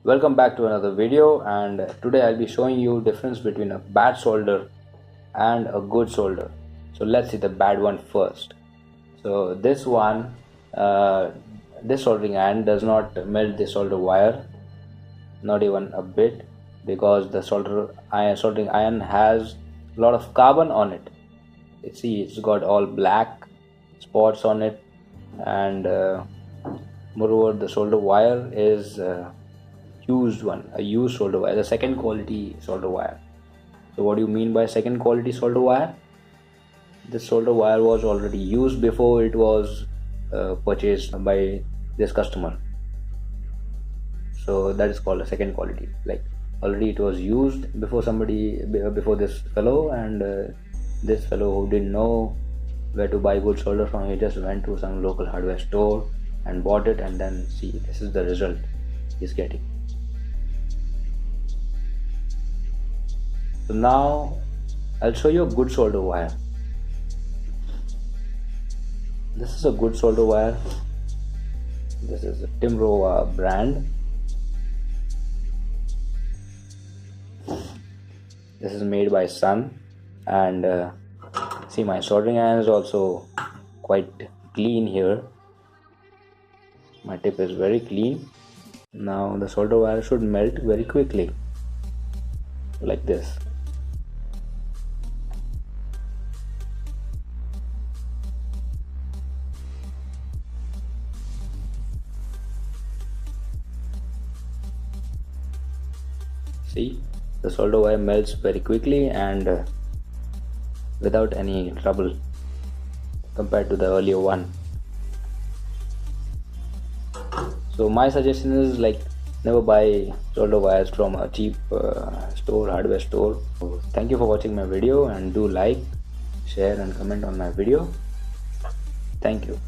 Welcome back to another video, and today I'll be showing you difference between a bad solder and a good solder. So let's see the bad one first. So this one, this soldering iron does not melt the solder wire, not even a bit, because the soldering iron has a lot of carbon on it. See, it's got all black spots on it, and moreover the solder wire is a used solder wire, the second quality solder wire. So what do you mean by second quality solder wire? This solder wire was already used before it was purchased by this customer, so that is called a second quality. Like, already it was used before before this fellow, and this fellow who didn't know where to buy good solder from, he just went to some local hardware store and bought it, and then see, this is the result he's getting. So now I'll show you a good solder wire. This is a good solder wire. This is a Timrova brand. This is made by Sun, and see, my soldering iron is also quite clean here. My tip is very clean. Now the solder wire should melt very quickly, like this. See, the solder wire melts very quickly and without any trouble compared to the earlier one. So my suggestion is, like, never buy solder wires from a cheap hardware store. So thank you for watching my video, and do like, share and comment on my video. Thank you.